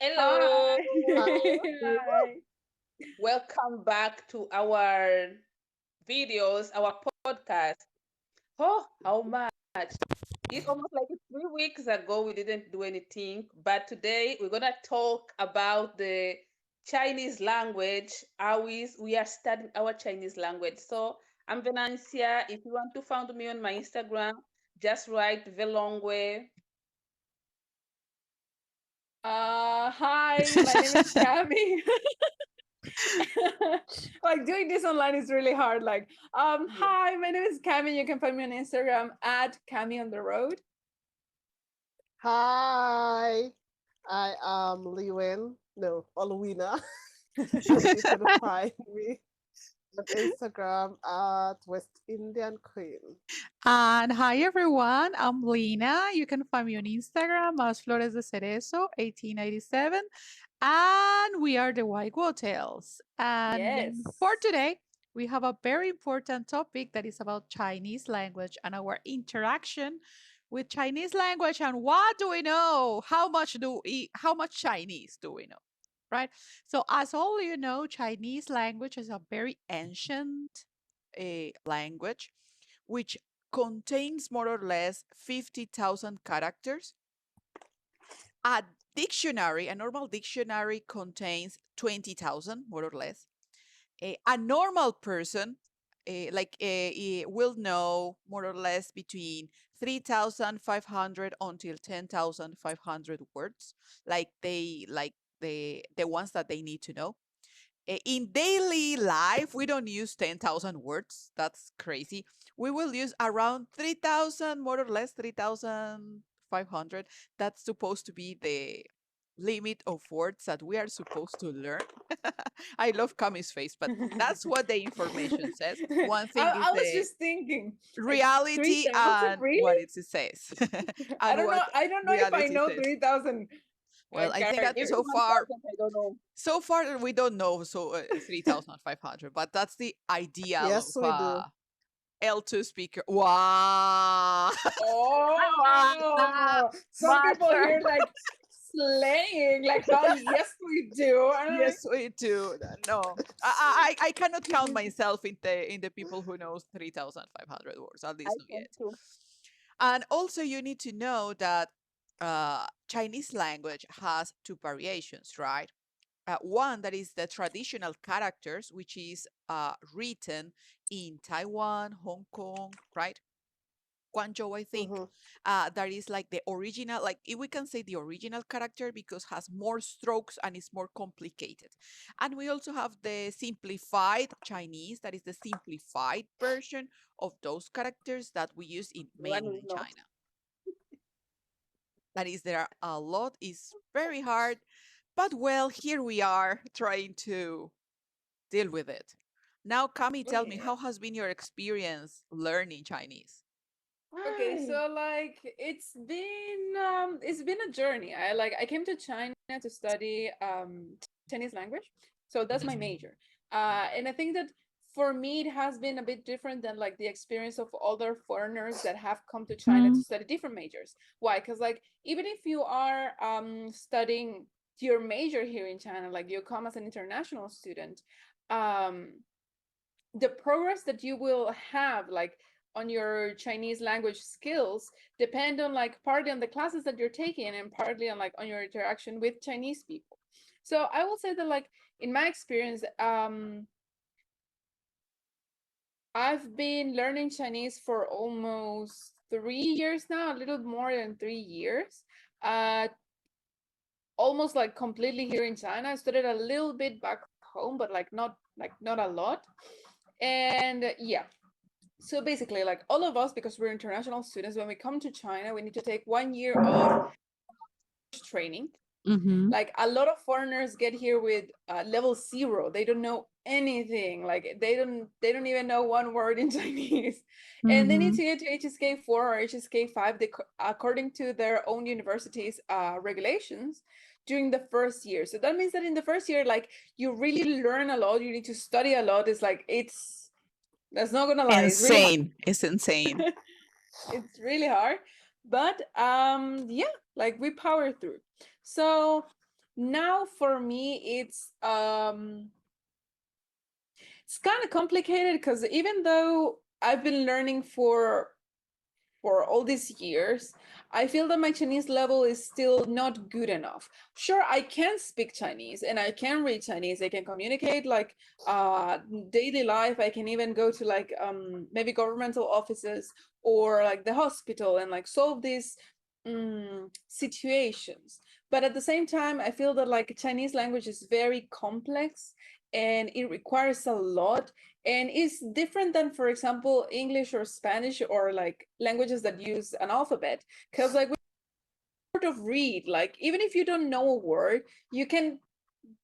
Hello. Hi. Hi. Welcome back to our videos, our podcast. Oh, how much? It's almost like 3 weeks ago we didn't do anything, but today we're gonna talk about the Chinese language. How is we are studying our Chinese language. So I'm Venancia. If you want to find me on my Instagram, just write Velongwe. Hi, my name is Cami. Like doing this online is really hard. Hi, my name is Cami. You can find me on Instagram at Cami on the road. Hi, I am Liwen. No, Oluwina. And you can find me on Instagram at West Indian Queen. And hi everyone, I'm Lena. You can find me on Instagram as Flores de Cerezo 1897. And we are the White Tails. And Yes. for today, we have a very important topic that is about Chinese language and our interaction with Chinese language. And what do we know? How much Chinese do we know? Right? So as all you know, Chinese language is a very ancient language which contains more or less 50,000 characters. A normal dictionary contains 20,000, more or less. A normal person will know more or less between 3,500 until 10,500 words, the ones that they need to know. In daily life, we don't use 10,000 words. That's crazy. We will use around 3,000, more or less 3,500. That's supposed to be the limit of words that we are supposed to learn. I love Kami's face, but that's what the information says. One thing is I was the just thinking, like reality 3,000, and what really? it says, I and don't know. what I don't know if I reality know says. 3,000 Well, I think that Maybe characters. I don't know. so far we don't know 3,500, but that's the ideal Yes, of we do. L2 speaker. Wow. Oh, some people Master. here like slaying, like, oh, yes, we do. And I'm like, Yes, we do. No, I cannot count myself in the people who knows 3,500 words, at I least not can yet. too. And also you need to know that Chinese language has two variations, right? One that is the traditional characters, which is written in Taiwan, Hong Kong, right? Guangzhou, I think. Mm-hmm. That is like the original, like we can say the original character because has more strokes and is more complicated. And we also have the simplified Chinese, that is the simplified version of those characters that we use in The one we mainland know. China. That is, there are a lot, is very hard, but well, here we are trying to deal with it. Now, Kami, tell me, yeah. how has been your experience learning Chinese? Okay, Hi. so like it's been a journey. I came to China to study Chinese language. So that's my Mhm. major. And I think that for me it has been a bit different than like the experience of other foreigners that have come to China to Mm. study different majors. Why? Because like even if you are studying your major here in China, like you come as an international student, um the progress that you will have like on your Chinese language skills depend on like partly on the classes that you're taking and partly on like on your interaction with Chinese people. So I will say that like in my experience, I've been learning Chinese for almost 3 years now, a little more than 3 years. Uh, Almost like completely here in China. I studied a little bit back home, but like not a lot. And yeah, so basically like all of us, because we're international students, when we come to China we need to take 1 year of training. Mhm. Like a lot of foreigners get here with level 0. They don't know anything, like they don't even know one word in Chinese, and they need Mhm. to get to HSK 4 or HSK 5, according to their own universities regulations, during the first year. So that means that in the first year, like, you really learn a lot, you need to study a lot. It's like, it's that's not gonna lie, it's really hard. Insane. It's insane. It's really hard, but yeah, like we power through. So Now for me, it's kind of complicated because even though I've been learning for all these years, I feel that my Chinese level is still not good enough. Sure, I can speak Chinese and I can read Chinese. I can communicate like daily life. I can even go to like maybe governmental offices or like the hospital and like solve these situations. But at the same time, I feel that like Chinese language is very complex and it requires a lot and it's different than for example English or Spanish or like languages that use an alphabet because like we sort of read like even if you don't know a word you can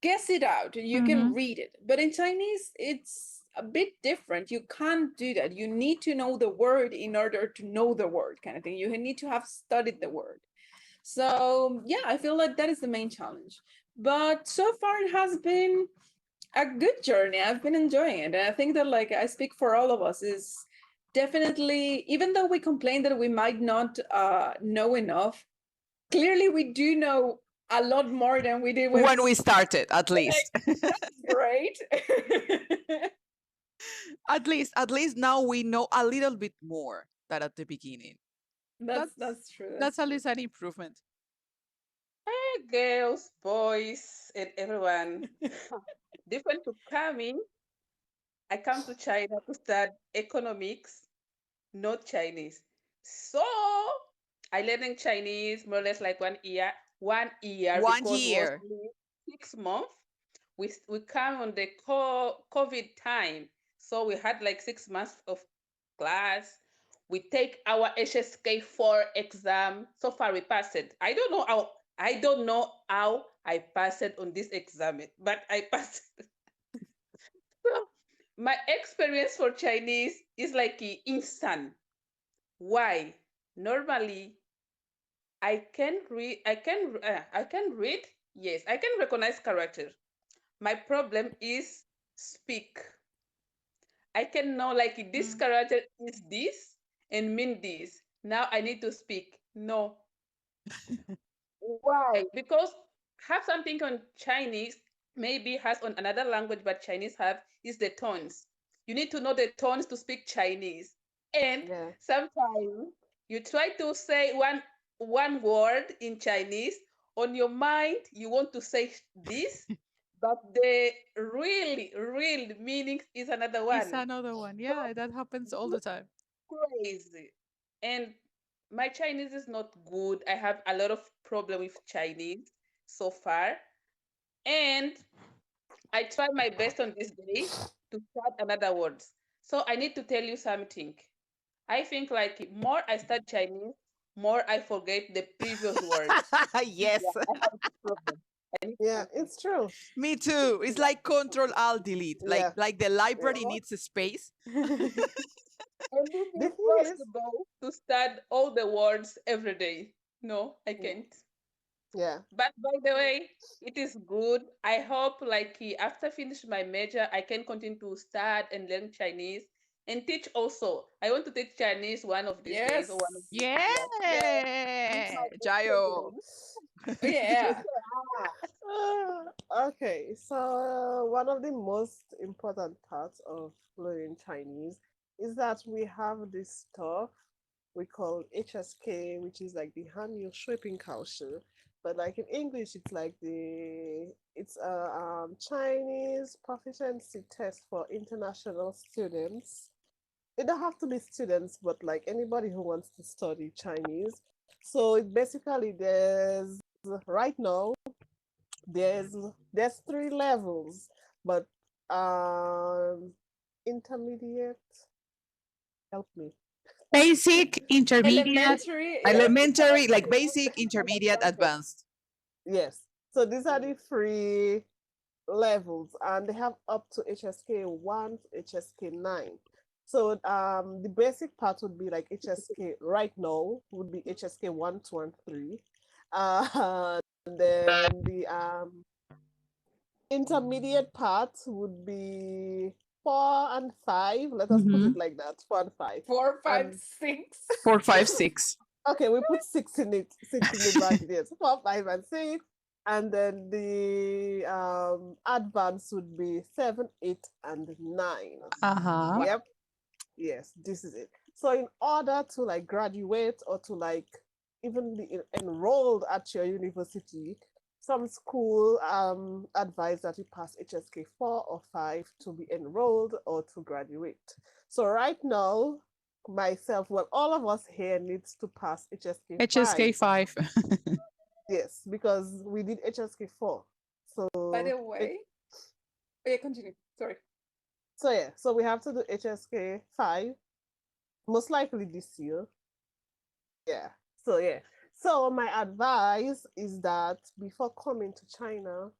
guess it out, you can Mm-hmm. read it, but in Chinese it's a bit different. You can't do that. You need to know the word in order to know the word kind of thing. You need to have studied the word. So yeah, I feel like that is the main challenge, but so far it has been a good journey. I've been enjoying it. And I think that like I speak for all of us is definitely, even though we complain that we might not know enough, clearly we do know a lot more than we did when When we started, at least. great. At least now we know a little bit more than at the beginning. that's That's that's true. that's That's at true. least an improvement. Hey, girls, boys, and everyone. Different to coming, I come to China to study economics, not Chinese. So I learning Chinese more or less like 1 year, 1 year One because it was year. only 6 months. We come on the COVID time, so we had like 6 months of class. We take our HSK 4 exam. So far, we passed it. I don't know how. I don't know how I passed it on this exam, but I passed it. So my experience for Chinese is like instant. Why? Normally, I can read. Yes, I can recognize character. My problem is speak. I can know like this Mm. character is this and mean this. Now I need to speak. No. Why? Because have something on Chinese, maybe has on another language, but Chinese have is the tones. You need to know the tones to speak Chinese. And Yeah. sometimes you try to say one word in Chinese, on your mind you want to say this, but the real meaning is another It's one. another one. So Yeah, that happens all the it's time. crazy. And my Chinese is not good. I have a lot of problem with Chinese so far. And I try my best on this day to start another words. So I need to tell you something. I think like more I start Chinese, more I forget the previous words. Yeah, Yes. I have this problem. I need Yeah, to it's true. Me too. It's like control alt delete. Like Yeah. like the Yeah. library needs a space. and this The is thing is, possible to start all the words every day. No, I yeah, can't. yeah. But by the way, it is good. I hope like after finish my major, I can continue to start and learn Chinese and teach also. I want to teach Chinese one of these days or one of Yes. these years. Yeah, it's Yeah. my Jayo. experience. Yeah. Okay, so one of the most important parts of learning Chinese is that we have this stuff we call HSK, which is like the Hanyu Shui Kaoshi. But like in English, it's a Chinese proficiency test for international students. They don't have to be students, but like anybody who wants to study Chinese. So it basically there's right now there's there's three levels, but um intermediate. Help me. Basic, intermediate, Elementary. Yeah, Yeah. it's about elementary, like Chinese basic, and intermediate, advanced. advanced. Yes. So these are Mm. the three levels, and they have up to HSK 1 to HSK 9. So the basic part would be like HSK right now would be HSK 1, 2, and 3. And then the intermediate part would be 4 and 5. Let us put Mm-hmm. it like that, 4 and 5. 4, 5, And 6. 4, 5, 6. okay, we put six in it, six in the bracket. Yes, 4, 5, and 6. and then the advanced would be 7, 8, and 9. Uh-huh. Wow. Yep. Yes, this is it. So in order to like graduate or to like even be enrolled at your university, some school advise that you pass HSK 4 or 5 to be enrolled or to graduate. So right now, myself, well, all of us here needs to pass HSK 5. HSK 5. Yes, because we did HSK 4. By So the it, way, yeah, continue. Sorry. so yeah, so we have to do HSK 5 most likely this year. Yeah. So yeah. So my advice is that before coming to China,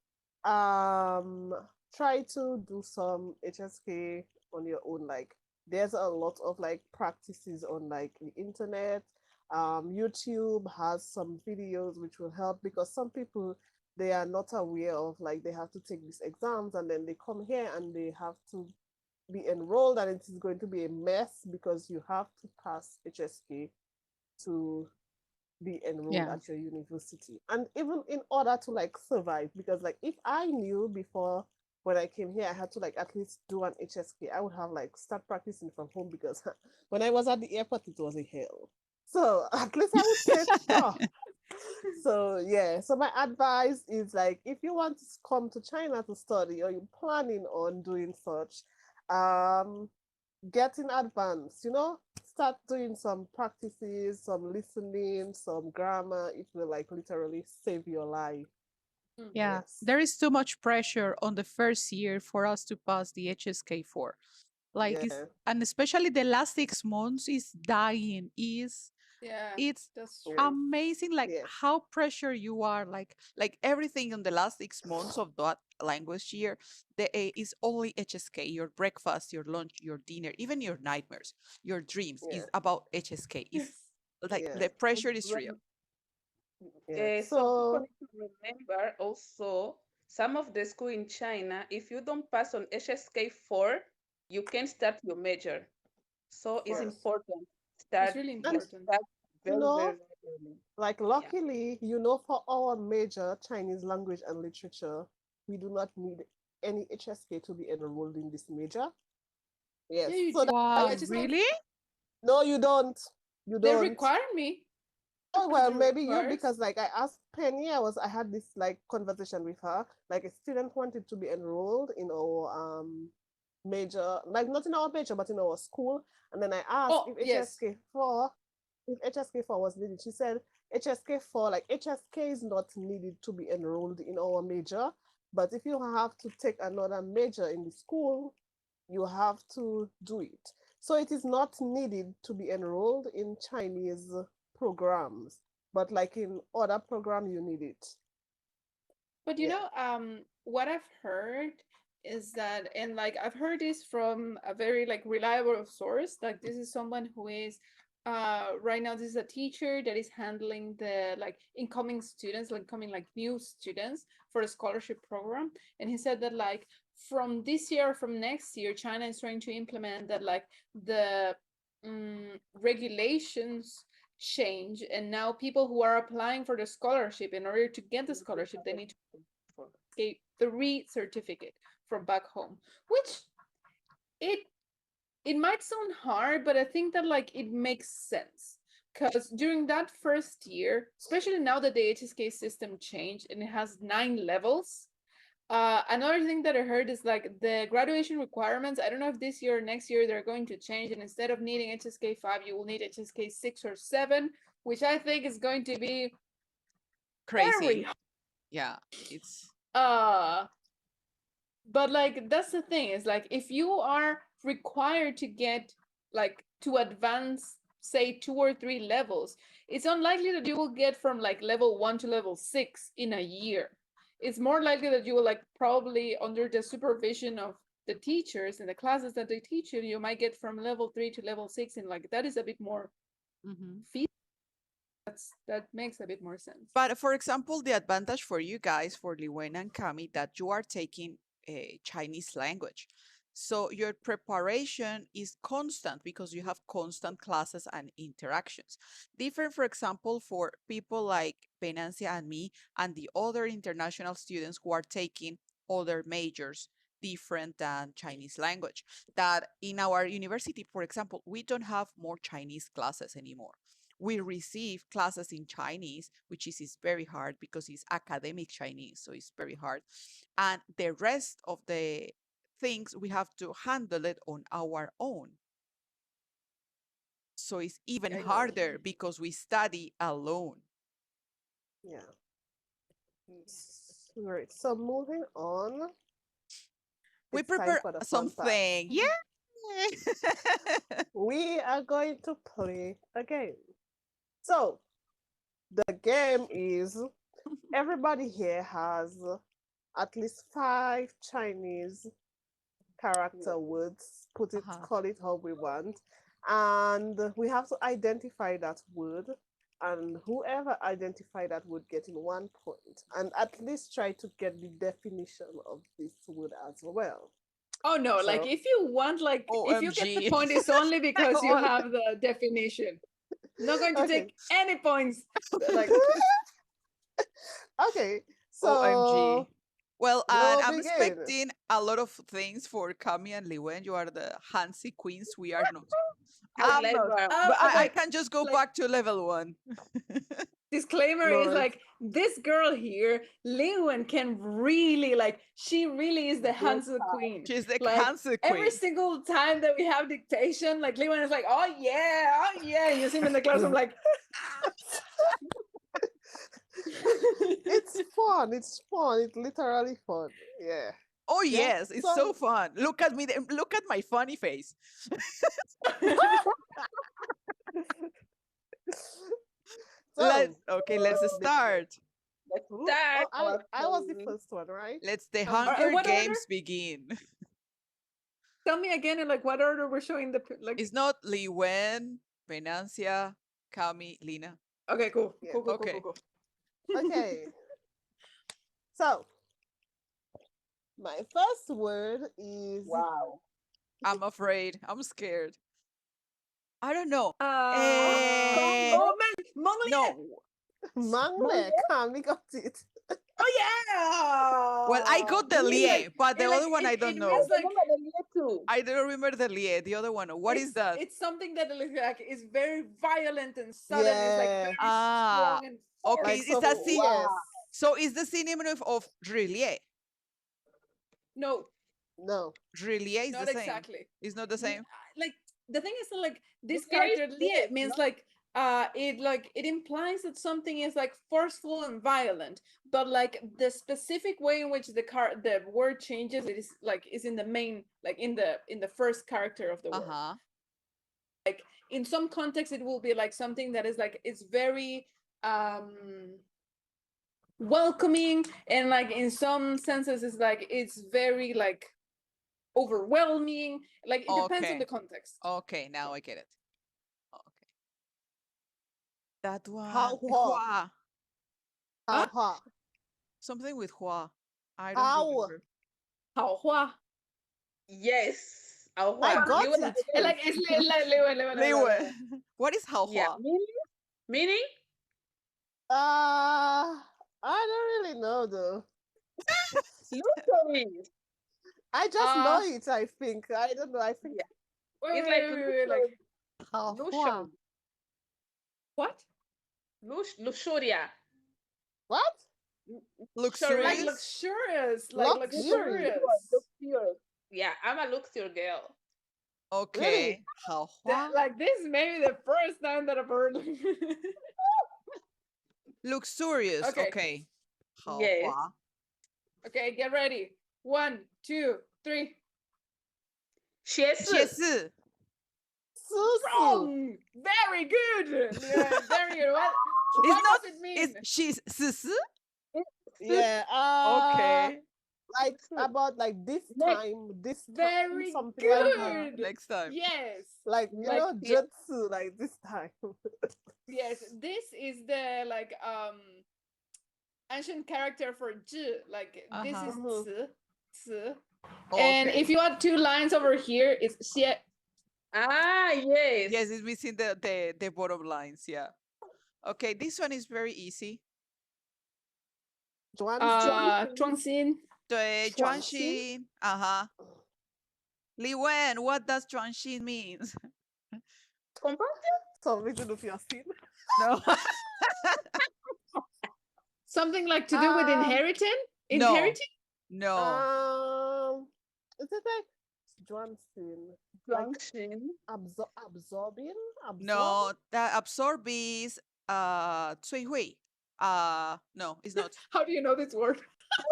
um, try to do some HSK on your own. Like there's a lot of like practices on like the internet. YouTube has some videos which will help because some people they are not aware of like they have to take these exams and then they come here and they have to be enrolled and it is going to be a mess because you have to pass HSK to be enrolled Yeah. at your university. And even in order to like survive, because like if I knew before when I came here, I had to like at least do an HSK, I would have like start practicing from home because when I was at the airport, it was a hell. So at least I would say, oh. So yeah, so my advice is like if you want to come to China to study or you're planning on doing such, um, get in advance, start doing some practices, some listening, some grammar. It will like literally save your life. Mm. Yeah. Yes. There is too much pressure on the first year for us to pass the HSK 4. Like it's, Yeah. and especially the last 6 months is dying. Yeah, It's that's Yeah. true. amazing like Yeah. how pressure you are like everything in the last 6 months of that language year is only HSK. Your breakfast, your lunch, your dinner, even your nightmares, your dreams Yeah. is about HSK. Is Yes. like Yeah. the pressure And is real. Yeah. some people So need to remember also some of the school in China, if you don't pass on HSK 4, you can start your major. So Of it's yeah. course. important. It's Start, really And like, important. start you very, very, know, very early. like Yeah. luckily, for our major Chinese language and literature, we do not need any HSK to be enrolled in this major. Yeah, Yes. you So do. that's why I Wow, it's just not. need. really? No, you don't. You They don't. require me. Oh well, It maybe you requires. because like I asked Penny, I had this like conversation with her. Like a student wanted to be enrolled in our major, like not in our major, but in our school. And then I asked Oh, yes. if HSK four was needed. She said HSK four, like HSK is not needed to be enrolled in our major, but if you have to take another major in the school, you have to do it. So it is not needed to be enrolled in Chinese programs, but like in other program, you need it. But Yeah, what I've heard is that, and like I've heard this from a very like reliable source. Like this is someone who is, right now this is a teacher that is handling the like incoming students, like coming like new students for a scholarship program. And he said that like from this year, from next year, China is trying to implement that like the regulations change, and now people who are applying for the scholarship, in order to get the You can scholarship, have they it need to for- get the re-certificate from back home, which it it might sound hard, but I think that like it makes sense. Because during that first year, especially now that the HSK system changed and it has 9 levels, another thing that I heard is like the graduation requirements. I don't know if this year or next year they're going to change, and instead of needing HSK 5, you will need HSK 6 or 7, which I think is going to be very Crazy. Yeah, it's uh but like that's the thing, is like if you are required to get like to advance say 2 or 3 levels, it's unlikely that you will get from like level 1 to level 6 in a year. It's more likely that you will like probably under the supervision of the teachers and the classes that they teach you, you might get from level 3 to level 6, and like that is a bit more mhm. feasible. That makes a bit more sense. But for example, the advantage for you guys, for Liwen and Kami, that you are taking a Chinese language. So your preparation is constant because you have constant classes and interactions. Different, for example, for people like Venancia and me and the other international students who are taking other majors different than Chinese language. That in our university, for example, we don't have more Chinese classes anymore. We receive classes in Chinese, which is very hard because it's academic Chinese, so it's very hard. And the rest of the things we have to handle it on our own. So it's even Yeah. harder because we study alone. Yeah. Great. So moving on, We it's time prepare for the fun part. something. Yeah. We are going to play a game. So the game is everybody here has at least five Chinese character words, put it, Uh-huh. call it how we want. And we have to identify that word. And whoever identify that word getting 1 point. And at least try to get the definition of this word as well. Oh no, like So if you want, like if you get the OMG. point, it's only because you All- have the definition. Not going to okay. take any points. Like Okay. OMG. So Well, we and will I'm begin. expecting a lot of things for Cami and Liwen. You are the Hansi queens. We are not. I'm not. Clever. But I okay, can just go like back to level one. disclaimer No, is it's like this girl here, Lingwen, can really like she really is the Good Hansa time. queen. She's the Like Hansi every queen. single time that we have dictation, like Lingwen is like, oh yeah. You see him in the classroom like it's fun. It's fun. It's literally fun. Yeah. Oh Yeah. yes, it's so So fun. Look at me. Look at my funny face. so Let's the start. Let's who start oh our I was the game. first one, right? Let's the All right, Hunger what order? Games begin. Tell me again in like what order we're showing the like. It's not Li Wen, Venancia, Kami, Lina. Okay, cool, Yeah. cool, cool, cool, cool, Okay. cool. Okay. So my first word is Wow. I'm afraid. I'm scared. I don't know. Oh, Congo. Mongolian. No. mangle. Kami got it. Oh Well, I yeah. got the It's Really? Lie, like but the it like other one I don't it I means know. like remember the year too. I don't remember the Lie. The other one. What is that? it's something that like is very violent and sudden. It's like Yeah. very Ah, strong and okay. Like forceful. Is so that fierce. Wow. so? Is the synonym of Rillier? No, No. Rillier is the not same. exactly. It's not the same. Like the thing is that like this Lia is character Lie big, means no? like it implies that something is like forceful and violent, but like the specific way in which the word changes it is like is in the main like in the first character of the Uh word. huh. Like in some context it will be like something that is like it's very welcoming, and like in some senses it's like it's very like overwhelming, like it depends on the Okay. context. Okay. Now I get it. Okay. That How one. hua. Hua. How Huh? hua. Something with Hua. I don't How. remember. 好话 Yes. I Ahua. got Liwen it. and again. like it's like What is Hao Yeah. Hua? Meaning? I don't really know though. Luxury. I just know uh it, I think. I don't know. I think Yeah. wait, It's wait, like wait, wait, wait, like luxury. what? Luxuria. what? Like Luxury. Luxurious? luxurious, like Luxury. luxurious. Luxurious. Yeah, I'm a luxury girl. Really? Okay. Hao That Hua? like this may be the first time that I've heard. Luxurious. Okay, Okay. Hao Yes. Hua. okay, get ready. 1, 2, 3. 学士. 解释. Susu. Wrong. Very good. Yeah, very good. It's What not. does it mean? It's she's 死死? Yeah. Okay. Like about like this Next. time, this time, Very something like that. good. Next time. Yes. Like Next. Yeah. jutsu, like this time. Yes. This is the like ancient character for 智 like this Uh-huh. is Mhm. 词 And Okay. if you add two lines over here, it's 写 Ah, yes. Yes, it's missing the bottom lines. Yeah. Okay, this one is very easy. Joanne, 装心 The Swansea? Juanxin. Uh-huh. Li Wen, what does Juanxin means? Compulsion? Something to do with your skin. No. something like to do with Um, No. inheriting. No. is it like Johnson? Like Junction. absorbing? Absorb? No, that absorb is 摧毁. No, it's not. How do you know this word?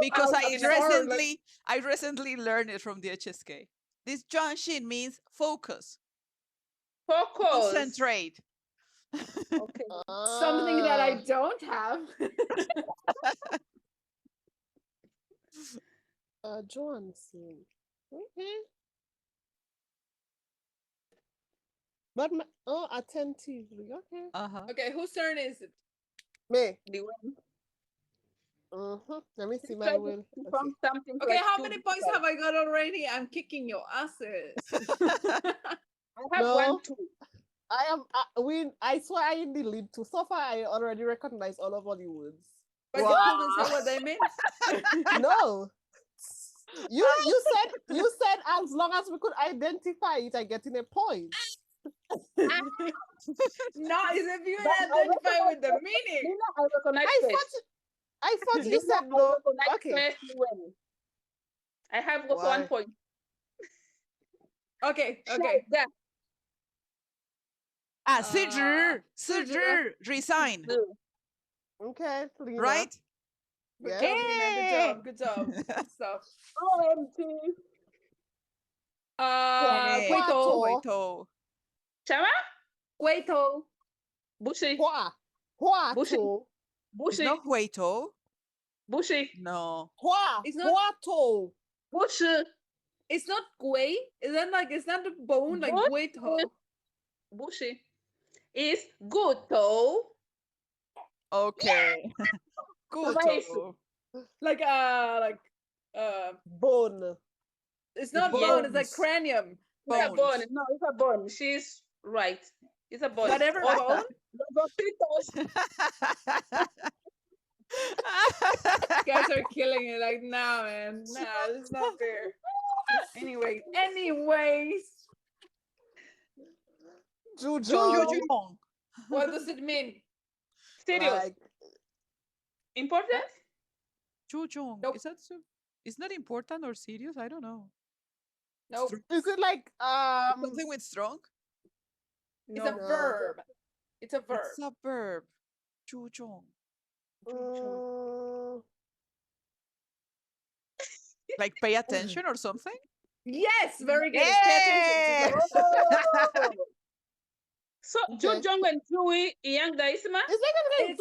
Because I Absorb, like- recently learned it from the HSK. This Juanxin means focus, Focus. concentrate. Okay. Something that I Ah, don't have. Johnson. Okay. But attentively. Okay. Uh-huh. Okay, whose turn is it? Me. The one. Let me see Try my to will. Okay. confirm something Okay, like how too many points difficult. have I got already? I'm kicking your asses. I have No. one, two. I am. I swear I in the lead too. So far, I already recognize all of the words. But you couldn't say what they meant. No. You said as long as we could identify it, I get in a point. No, it's if you But I identify recognize with the first. meaning. Lina, I recognize I first. thought you Lina, said I no. recognize Okay. first when. I have also Why? 1 point. Okay, Shy okay. guy. Ah, 辞职. resign, Okay, Lena. right? Good Yes. job, Lina. Good Yay! job. Good job. Good stuff. OMG. Hey, 龟头. Hua. 回头. Chama? 龟头. Bushi. Hua. Bushi. To. It's Bushi. not 回头. Bushi. No. It's not. To. Bushi. It's not 龟. Is that like? It's not the bone like Bushi. 龟头. Bushi. Is good though. Okay. Good. Amazing. Like Bone. It's The not Yes. bone. It's like bones. cranium. It's a Like bone. No, it's a bone. She's right. It's a bone. whatever Or bone. los ositos. You guys are killing it. Like, nah, man. Nah, this is not fair. Anyways. Jujong. Jujong. What does it mean? Serious. Like Important? Jujong. Nope. Is that so? Is that important or serious? I don't know. Nope. Strong? is it like Something with strong? It's No. a verb. It's a verb. It's a verb. Jujong. mm, Like pay attention or something? Yes, very good. Pay attention. Yay! Oh. So Okay. Jujong and Jui yang Daisma? is it gonna It's,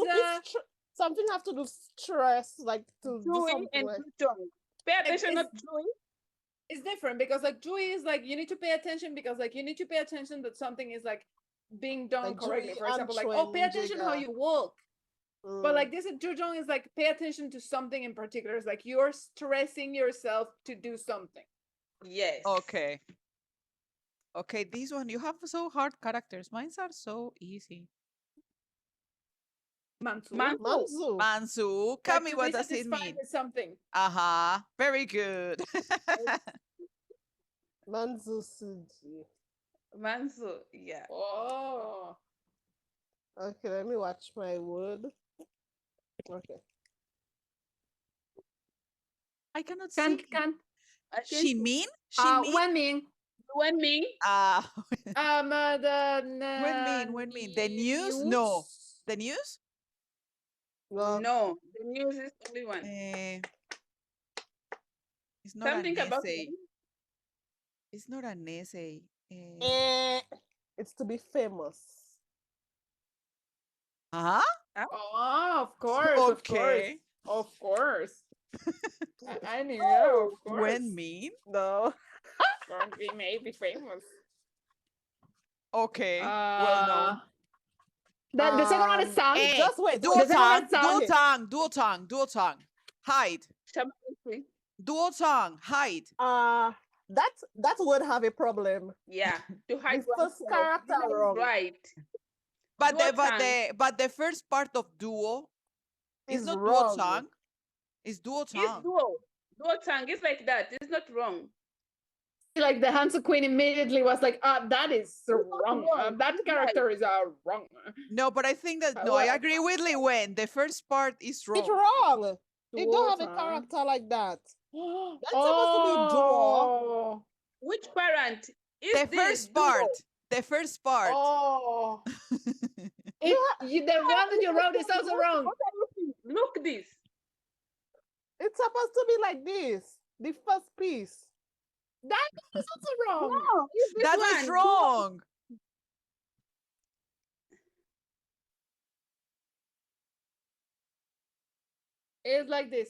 do something have to do stress like to do Jui something and like Jujong. Pay attention, it's- not Jui. It's different because like Jui is like you need to pay attention because like you need to pay attention that something is like being done Like correctly. Jui For and example, like oh, pay Chuen attention how Jiga. you walk. But Mm. like this Jujong is like pay attention to something in particular. It's like you're stressing yourself to do something. Yes. Okay. Okay, this one, you have so hard characters. Mine are so easy. Mansu. Manzu. Mansu, Like Kami, to what be does it satisfied mean? with something. Uh-huh. Very good. Manzu Suji. Mansu. Yeah. Oh. Okay, let me watch my word. Okay. I cannot Can't see. can't. I think Shimin? Shimin? Wenming. Wenming. Ah, The The news? No. The news? No. No, the news is only one. It's not Something an about essay. them. It's not an essay. It's to be famous. Huh? Oh, of course, of course, Okay. of course. I knew, of course. When mean? No. We may be famous. Okay. Well known. The second one is Sang. Just wait. Dual The second one tongue, is Sang. dual tongue. Hide. Shamancy. Dual tongue, hide. Uh that would have a problem. Yeah, to The hide first oneself. character Dina is wrong right. But Dual the but tongue the but the first part of duo is is not dual wrong. tongue. It's dual is tongue. dual. Dual tongue is like that. It's not wrong. Like the Hansa Queen immediately was like, that is It's not wrong. wrong. That It's right. character is wrong. No, but I think that no, I Well, agree with Liwen. The first part is It's wrong. wrong. It don't dual have a tongue. character like that. That's supposed to be duo. Oh, Which parent is The this first dual? part. The first part. oh. You ha- The one that you wrote is also wrong. What are you seeing? Look this. it's supposed to be like this. The first piece. That is also wrong. No, it's this That one. was Dual. wrong. It's like this.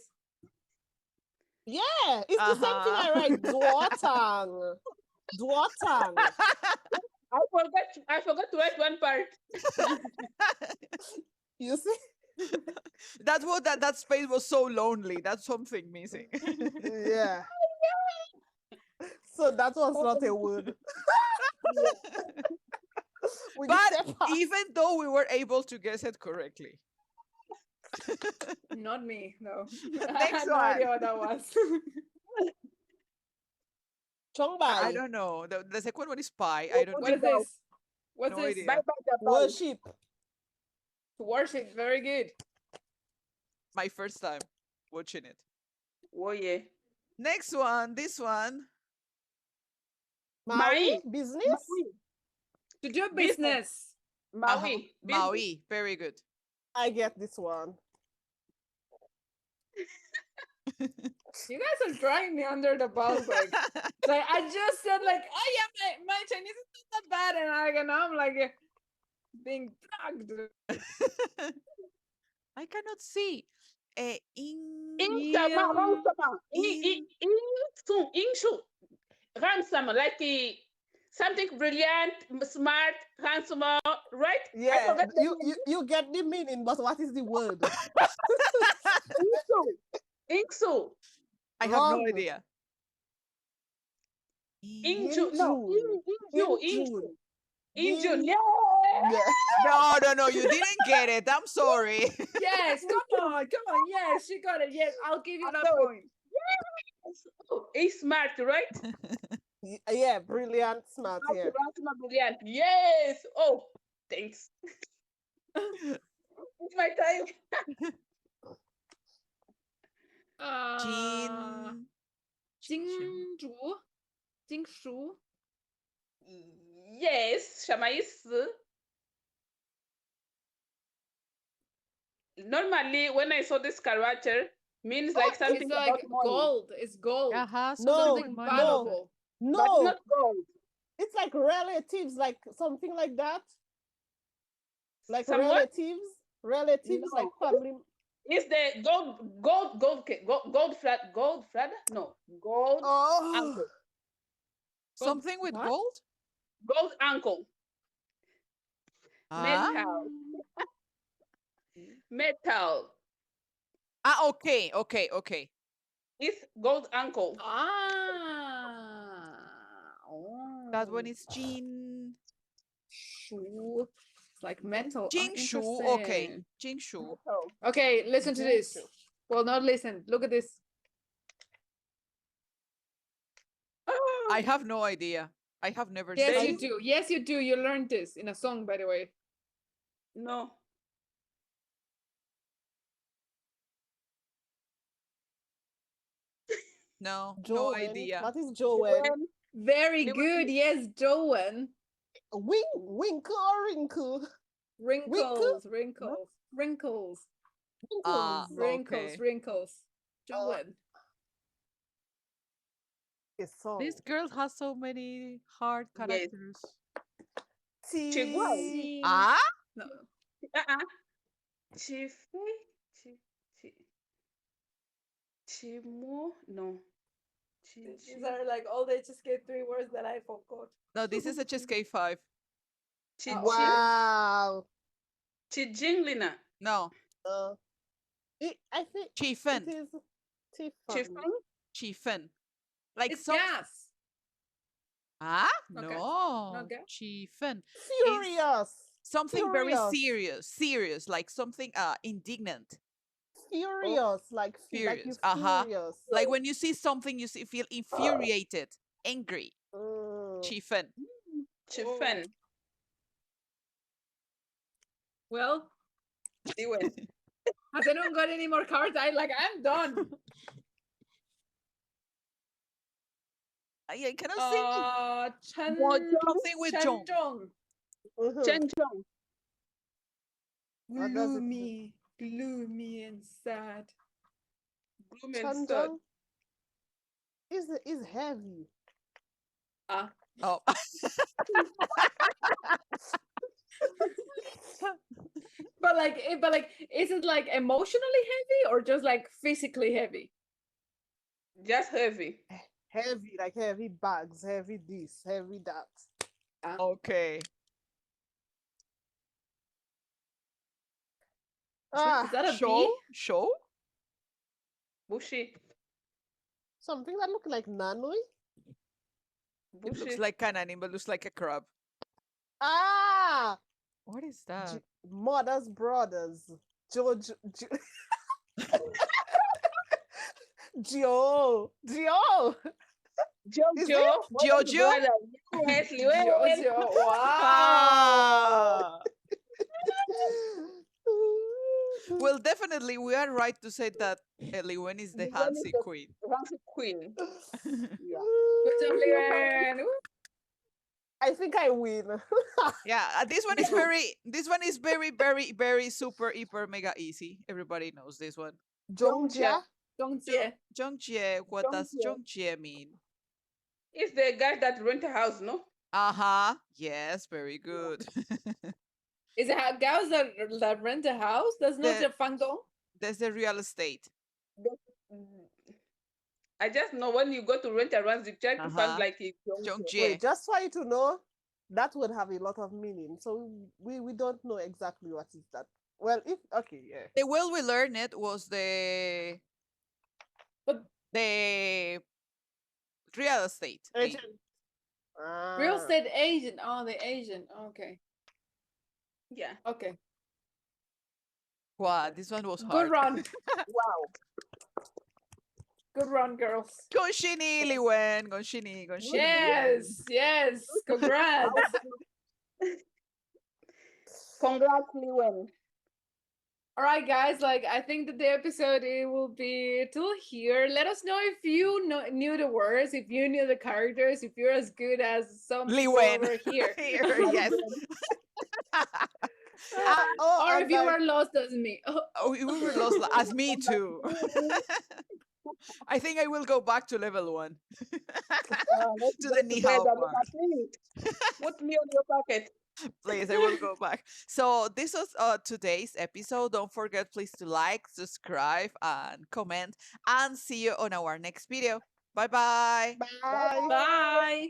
Yeah, it's the same thing I write. Duotang. Duotang. I forgot to write one part. You see? That's what that space was so lonely. That's something missing. Yeah. So that was not a word. We But just said pass. even though we were able to guess it correctly. Not me, no. I Next had no idea one. what that was. I Chongbai. don't know. The second one is pie. I don't What is know. this? What's No this? idea. Bye bye the bye. Worship. Worship. Very good. My first time watching it. Oh yeah. Next one. This one. Maui. Maui. Business. Maui. To do Business. business. Maui. Business. Maui. Very good. I get this one. You guys are dragging me under the bus. Like I just said, like, oh yeah, my Chinese is not that bad, and now I'm like being dragged. I cannot see. In Insama. Ransama. in Inshu. Ransama. Like something brilliant, smart, handsome, right? I Yeah, forgot the name. you get the meaning, but what is the word? Inksu. Inksu. I have no Wrong. idea. Inju. No. Inju. In Inju. June. Inju. In- Yeah. Yeah. No, you didn't get it. I'm sorry. Yes, come on. Yes, she got it. Yes, I'll give you I that know it. point. Oh, he's smart, right? Yeah, brilliant, smart. Smart, Yeah. Ransama, brilliant. Yes. Oh, thanks. It's my time. Jin. Jingzhu. Jingshu. Yes, Shamais. Normally, when I saw this character, means like something It's about like money, gold. It's gold. Uh-huh, No, Something money. no, valuable. but no. not gold. It's like relatives, like something like that. Like Somewhat? relatives, like No. family. Is the gold flat? No, gold Oh, uncle. Something with What? gold? Gold uncle. Ah? Metal. Metal. Okay. Is gold uncle. That one Oh. is Jin. Shu. It's like metal. Oh, Jingshu. Okay. interesting. Jingshu. Metal. Okay, listen to this. Jingshu. Well, not listen. Look at this. I have no idea. I have never Yes, There seen you is- do. Yes, you do. You learned this in a song, by the way. No. No Joanne. idea. That is Joanne. When Very They were- good. Yes, Joan. Winkle or wrinkle. Wrinkles. Wrinkles. Ah, Wrinkles. okay. Wrinkles. Joan. A song. This girl has so many hard Yes. characters. Chigwao. See- Ah? No. Chife. Chimo. No. These are like all the HSK 3 words that I forgot. No, this is HSK5. Wow. Chijinglina. No. I think Chifen. it is Tiffany. Chifeng. Chifen. Like It's some gas. ah Not gas. Not no. gas. Chifen is Furious. something very Furious. serious, like something indignant. Oh, Furious. Like you Furious. Uh-huh. furious. Like when you see something you see, feel infuriated, angry. Mm. Chifen. Oh. chiffen. Well, Liwen. has anyone got any more cards? I'm done. I cannot see Mojong. something with Jong. Chenjong. Mhm. Chenjong. What does it mean? Gloomy and sad. Gloom and sad. Chanjang is heavy. Ah, Oh. but is it like emotionally heavy or just like physically heavy? Just heavy. Heavy, like heavy bags, heavy this, heavy that. Ah, Okay. is Ah, that a Show? bee? Show? Bushy. something that look like nanui. It looks Bushy. like an animal, looks like a crab. Ah, What is that? Mother's brothers. Jojo, Gio. Is it? Jojo. Mother's Jojo? brother. Yes, Liwen. Jojo. Wow. Ah. Well, definitely, we are right to say that Eliwen is the Liwen is Hansi the queen. Hansi queen. Yeah. Good job, Liren. Woo. I think I win. Yeah, this one is very, very, very super, hyper, mega easy. Everybody knows this one. Jongjia. Jongjia. Dongjie. Zhongjie, what does Jongjia. Zhongjie mean? It's the guy that rent a house, no? Uh-huh. Yes, very Yeah. good. Is it guys that rent a house? That's not the a fangdong. That's the real estate. The- I just know when you go to rent a house, you try to find Uh-huh. like a Jongjia. Zhongjie. Wait, just for you to know, that would have a lot of meaning. So we don't know exactly what is that. Well, if okay, yeah. The way we learned it was But the real estate thing. Agent. real Ah. estate agent. Oh, the agent. Okay. Yeah. Okay. Wow, this one was Good hard. run. Wow. Good run, girls. Gonshini, Liwen. Gonshini, Good Gonshini. one. Yes. Yes. How Congrats. congrats, Liwen. All right, guys. I think that the episode it will be till here. Let us know if you knew the words, if you knew the characters, if you're as good as some people Liwen. over here, Here, yes. Oh, or if and you like were lost as me. Oh, we were lost as me too. I think I will go back to level 1. Let's To go the Nihao together. Look part. at me. Put me on your pocket. Please, I will go back. So this was today's episode. Don't forget, please, to like, subscribe, and comment. And see you on our next video. Bye bye. bye. Bye. Bye.